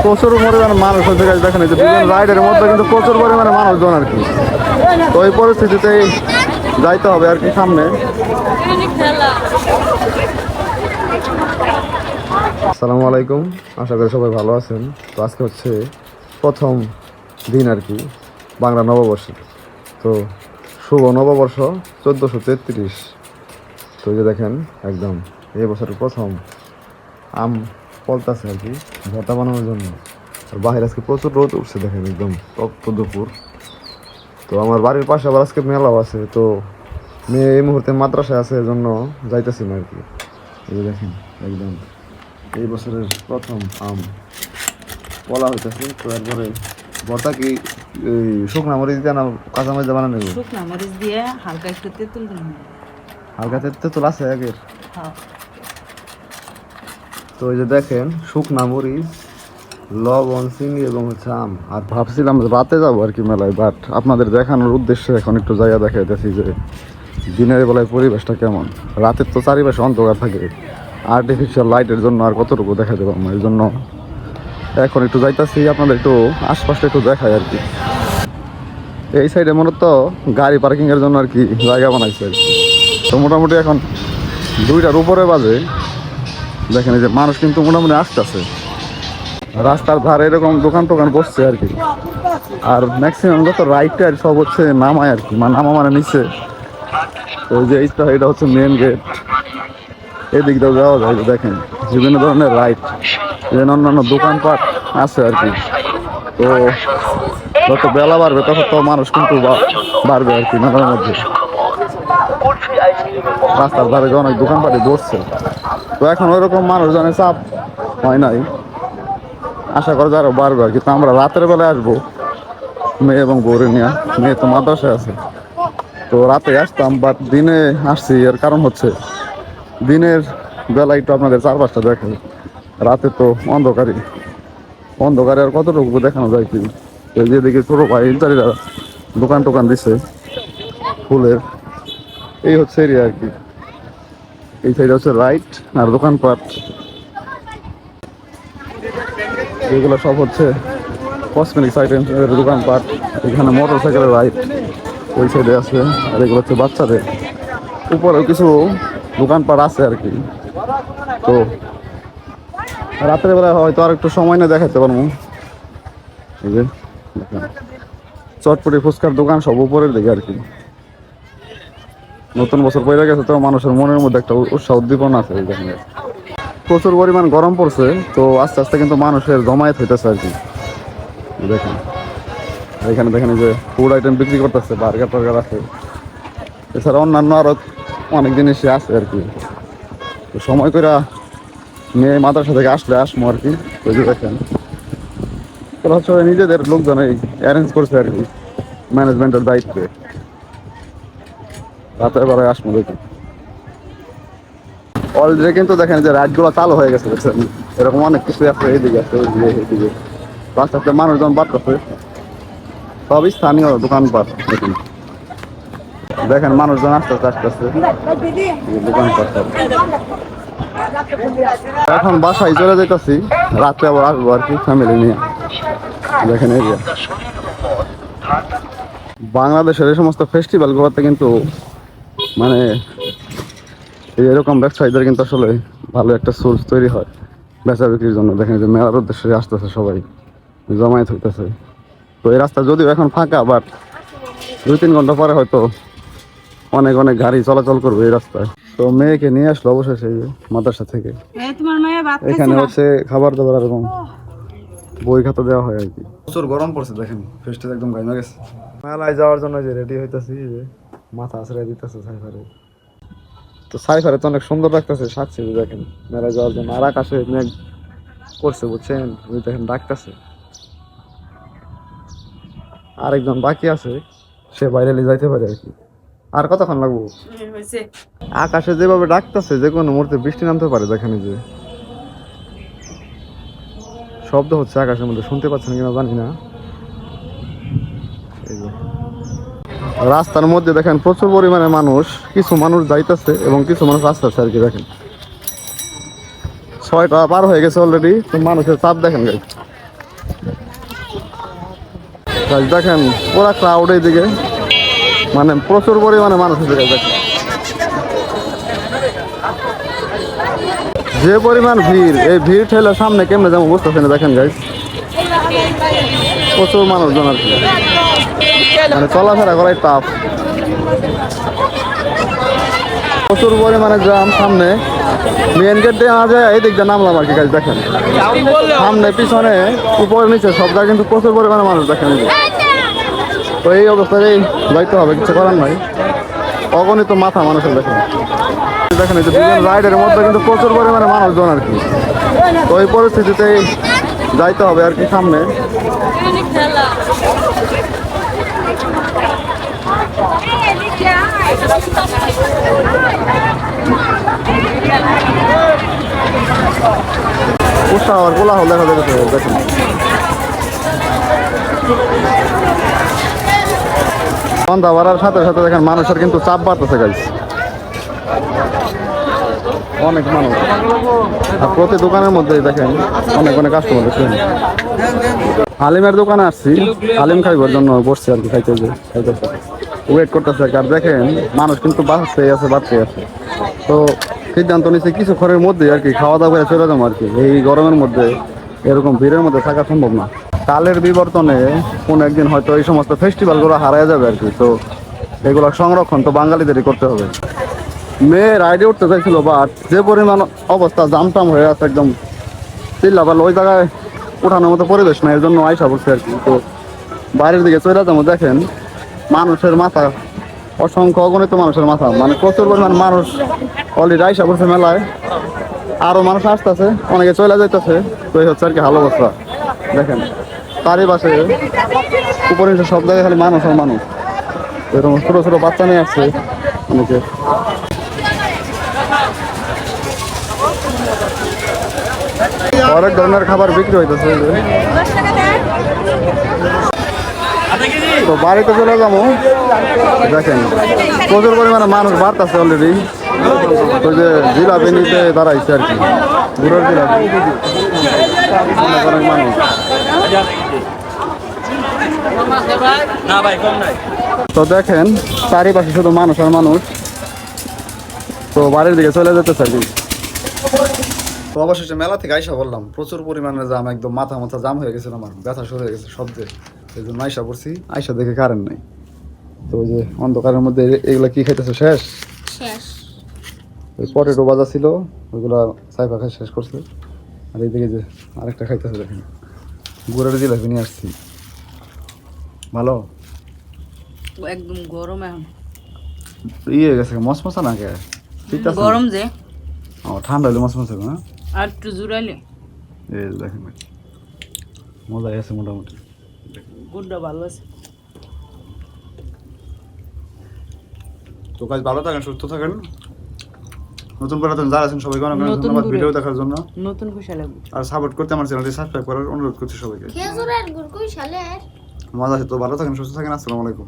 প্রচুর পরিমাণে মানুষ হচ্ছে গাছ দেখেন এই যে বিভিন্ন রাইডের মধ্যে কিন্তু প্রচুর পরিমাণে মানুষজন আর কি। তো এই পরিস্থিতিতেই যাইতে হবে আর কি সামনে। আসসালামু আলাইকুম, আশা করি সবাই ভালো আছেন। তো আজকে হচ্ছে প্রথম দিন আর কি বাংলা নববর্ষের। তো শুভ নববর্ষ 1433। তো এই যে দেখেন একদম এই বছরের প্রথম আম ফলতাছে আর কি ভর্তা বানানোর জন্য। আর বাহির আজকে প্রচুর রোদ উঠছে দেখেন একদম তপ্ত দুপুর। তো আমার বাড়ির পাশে আবার আজকে মেলাও আছে। তো মেয়ে এই মুহূর্তে মাদ্রাসায় আছে, এজন্য যাইতেছি না আর কি। এই যে দেখেন একদম এই বছরের প্রথম আম বলা হইতেছে। তো এরপরে ভর্তা কি শুকনা মরিচ দিয়ে না কাঁচা মরিচ দিয়ে বানানো? শুকনা মরিচ দিয়ে হালকা একটু তেঁতুল দিয়ে নেব। হালকা তেঁতুল আছে আগের? হ্যাঁ। তো এই যে দেখেন শুকনা মরিচ, লবণ, চিনি এবং হচ্ছে আম। আর ভাবছিলাম রাতে যাবো আর কি মেলায়, বাট আপনাদের দেখানোর উদ্দেশ্যে এখন একটু জায়গা দেখাইতেছি যে দিনের বেলায় পরিবেশটা কেমন। রাতের তো চারিপাশে অন্ধকার থাকে, আর্টিফিশিয়াল লাইটের জন্য আর কতটুকু দেখা দেবো আমরা, এই জন্য এখন একটু যাইতেছি আপনাদের একটু আশপাশটা একটু দেখাই আর কি। এই সাইডে মূলত গাড়ি পার্কিংয়ের জন্য আর কি জায়গা বানাইছে আর কি। তো মোটামুটি এখন 2টার উপরে বাজে। দেখেন এই যে মানুষ কিন্তু মোটামুটি আসতেছে, রাস্তার ধারে এরকম দোকান টোকান বসছে আর কি। আর ম্যাক্সিমাম যত রাইটার সব হচ্ছে নামায় আর কি, নামা মানে নিচ্ছে। তো যে এটা হচ্ছে মেন গেট, এদিক দিয়েও যাওয়া যায়। দেখেন বিভিন্ন ধরনের রাইট, যেন অন্যান্য দোকানপাট আছে আর কি। তো যত বেলা বাড়বে তত তো মানুষ কিন্তু বাড়বে আর কি মেলার মধ্যে। রাস্তার ধারে যে অনেক দোকানপাটে বসছে, তো এখন ওইরকম মানুষজনের চাপ হয় নাই, আশা করা যায় আরো বাড়বে আর কি। তো আমরা রাতের বেলায় আসবো মেয়ে এবং বউরে নিয়ে। মেয়ে তো মাদ্রাসায় আছে, তো রাতে আসতাম, বাট দিনে আসছি। এর কারণ হচ্ছে দিনের বেলা একটু আপনাদের চারপাশটা দেখে, রাতে তো অন্ধকারে আর কতটুকু দেখানো যায় কি। যেদিকে ছোট ভাই ইন্টারিরা দোকান টোকান দিচ্ছে ফুলের, এই হচ্ছে এরিয়া আর কি। এই সাইডে হচ্ছে রাইট আর দোকানপাট, এগুলো সব হচ্ছে কসমেটিক্স আইটেমের দোকানপাট। এখানে মোটর সাইকেলের রাইট ওই সাইডে আছে। আর এগুলো হচ্ছে বাচ্চাদের, উপরেও কিছু দোকানপাট আছে আর কি। তো রাতের বেলা হয়তো আর একটু সময় নিয়ে দেখাতে পারবো। এই যে চটপটি ফুচকার দোকান সব উপরের দিকে আর কি। নতুন বছর পড়ে গেছে, তো মানুষের মনের মধ্যে একটা উৎসাহ উদ্দীপনা আছে। প্রচুর পরিমাণ গরম পড়ছে, তো আস্তে আস্তে কিন্তু মানুষের জমায়েত হইতেছে আর কি। দেখেন এখানে দেখেন যে ফুড আইটেম বিক্রি করতেছে, বার্গার টার্গার আছে, এছাড়া অন্যান্য আরো অনেক জিনিসই আছে আর কি। তো সময় করে মেয়ে মাদ্রাসা থেকে আসলে আসবো আর কি। তো দেখেন ওরা হচ্ছে নিজেদের লোকজন অ্যারেঞ্জ করছে আর কি, ম্যানেজমেন্টের দায়িত্বে। রাতের বেলায় আসবো দেখি। অলরেডি কিন্তু দেখেন যে রাইডগুলো চালু হয়ে গেছে, দেখছেন এরকম অনেক কিছু আছে। এইদিকে আছে, এইদিকে আস্তে আস্তে মানুষজন বাড়তেছে, সবই স্থানীয় দোকানপাট। দেখেন মানুষজন আস্তে আস্তে দোকানপাট। এখন বাসায় চলে যেতেছি, রাত্রে আবার আসবো আর কি ফ্যামিলি নিয়ে। দেখেন এই বাংলাদেশের এই সমস্ত ফেস্টিভ্যাল গুলোতে কিন্তু মানে এরকম ব্যবসায়ীদের কিন্তু আসলে ভালো একটা সোর্স তৈরি হয় বেচা বিক্রির জন্য। দেখেন যে মেলার উদ্দেশ্যে আসতেছে সবাই, জমায়েত হইতেছে। তো এই রাস্তা যদিও এখন ফাঁকা, বাট 2-3 ঘন্টা পরে হয়তো অনেক অনেক গাড়ি চলাচল করবে এই রাস্তায়। তো মেয়েকে নিয়ে আসলো অবশেষে মাদ্রাসা থেকে। এখানে হচ্ছে খাবার দাবার এরকম বই খাতা দেওয়া হয় আর কি। প্রচুর গরম পড়ছে, দেখেন ফেস্টে একদম গাইমা গেছে। মেলায় যাওয়ার জন্য যে রেডি হইতেছি, যে মাথা আছড়াই দিতেছে সাইফারে। তো সাইফারে তো অনেক সুন্দর লাগতেছে সাজছে, দেখেন মেলায় যাওয়ার জন্য। আর আকাশে মেঘ করছে বুঝছেন, ওই দেখেন ডাকতেছে। আরেকজন বাকি আছে, সে বাইরে যাইতে পারে আর কি। আর কতক্ষণ লাগবো? আকাশে যেভাবে ডাকতেছে যে কোনো মুহূর্তে বৃষ্টি নামতে পারে। দেখেন যে শব্দ হচ্ছে আকাশের মধ্যে, শুনতে পাচ্ছেন কিনা জানি না। রাস্তার মধ্যে দেখেন প্রচুর পরিমাণে মানুষ, কিছু মানুষ যাইতেছে এবং কিছু মানুষ আসতেছে আর কি। দেখেন 6টা পার হয়ে গেছে অলরেডি, তো মানুষের চাপ দেখেন গাইস গাইস দেখেন পুরা ক্রাউড এইদিকে, মানে প্রচুর পরিমাণে মানুষ আছে গাইস দেখেন। যে পরিমাণ ভিড়, এই ভিড় ঠেলে সামনে কেমনে যেমন বুঝতেছেন দেখেন গাইস, প্রচুর মানুষজন আর কি, মানে চলাফেরা করাই টাফ। প্রচুর পরিমাণে জ্যাম সামনে, মেন গেট দিয়ে আনা যায় এই দিক দিয়ে নামলাম আর কি গাইস দেখেন। সামনে পিছনে উপরে নিচে সব জায়গায় কিন্তু প্রচুর পরিমাণে মানুষ দেখেন। তো এই অবস্থাতেই যাইতে হবে, কিছু করার নাই, অগণিত মাথা মানুষের দেখেন। দেখেন এই যে দুজন রাইডের মধ্যে কিন্তু প্রচুর পরিমাণে মানুষজন আর কি। তো এই পরিস্থিতিতেই যাইতে হবে আর কি সামনে। উৎসাহ আর কোলাহল দেখা যাচ্ছে দেখেন। সন্ধ্যা বাড়ার সাথে সাথে দেখেন মানুষের কিন্তু চাপ বাড়তেছে গাইস, অনেক মানুষ। আর প্রতি দোকানের মধ্যে দেখেন অনেক অনেক কাস্টমার দেখেন। হালিমের দোকানে আসছি, হালিম খাইবার জন্য বসছি আর কি, খাইতেছে ওয়েট করতেছে। আর দেখেন মানুষ কিন্তু বাড়তেই আছে বাড়তেই আছে। তো সিদ্ধান্ত নিচ্ছে কিছুক্ষণের মধ্যে আর কি খাওয়া দাওয়া করে চলে যাবো আর কি। এই গরমের মধ্যে এরকম ভিড়ের মধ্যে থাকা সম্ভব না। কালের বিবর্তনে কোন একদিন হয়তো এই সমস্ত ফেস্টিভ্যালগুলো হারায় যাবে আর কি। তো এগুলো সংরক্ষণ তো বাঙালিদেরই করতে হবে। মেয়ে রাইডে উঠতে চাইছিল, বাট যে পরিমাণ অবস্থা জামটাম হয়ে আছে একদম চিল্লাপাল, ওই জায়গায় উঠানোর মতো পরিবেশ না, এর জন্য আইসা পড়ছে আর কি। তো বাইরের দিকে চলে যাবো, দেখেন মানুষের মাথা, অসংখ্য অগণিত মানুষের মাথা, মানে প্রচুর পরিমাণ মানুষ অলরেডি আইসা পড়ছে মেলায়। আরো মানুষ আসতেছে, অনেকে চলে যাইতেছে। তো এই হচ্ছে আর কি ভালো অবস্থা দেখেন। তারই পাশে উপরে সব জায়গায় খালি মানুষ আর মানুষ, এরকম ছোট ছোট বাচ্চা নিয়ে আসছে অনেকে। অনেক ধরনের খাবার বিক্রি হইতেছে। তো বাড়িতে চলে যাবো, দেখেন প্রচুর পরিমাণে মানুষ বাড়তেছে অলরেডি। তো যে জিলাপি নিতে দাঁড়াইছে আর কি, গুড়ের জিলাপি, অনেক মানুষ। তো দেখেন চারিপাশে শুধু মানুষ আর মানুষ। তো বাড়ির দিকে চলে যেতেছে আর কি। তো অবশেষে মেলা থেকে আইসা বললাম, প্রচুর পরিমাণে জাম, একদম মাথা মাথা জাম হয়ে গেছিল, আমার ব্যথা শুরু হয়ে গেছে শব্দে। এই জন্য আইসা পড়ছি, আইসা দেখে কারেন্ট নাই। তো ওই যে অন্ধকারের মধ্যে এগুলা কি খাইতেছে শেষ, ওই পটেটো বাজা ছিল ওইগুলা সাইফা খাই শেষ করছে। আর এইদিকে যে আরেকটা খাইতেছে দেখেন, গুড়ের জিলাপি নিয়ে আসছি। ভালো একদম গরম, এখন ইয়ে গেছে মশমশা না কে গরম যে ঠান্ডা হলে মশমশা না, আর একটু জুড়াইলে এই দেখেন মজাই আছে মোটামুটি। গুড়টা ভালো আছে। তো কাজ ভালো থাকেন, সুস্থ থাকেন। নতুন করে যারা আছেন সবাইকে অনেক অনেক ধন্যবাদ ভিডিও দেখার জন্য। নতুন খুশি লাগবে আর সাপোর্ট করতে আমার চ্যানেলটি সাবস্ক্রাইব করার অনুরোধ করছি সবাইকে। খেজুরের গুড় কই সালের মজা আছে। তো ভালো থাকেন, সুস্থ থাকেন, আসসালামু আলাইকুম।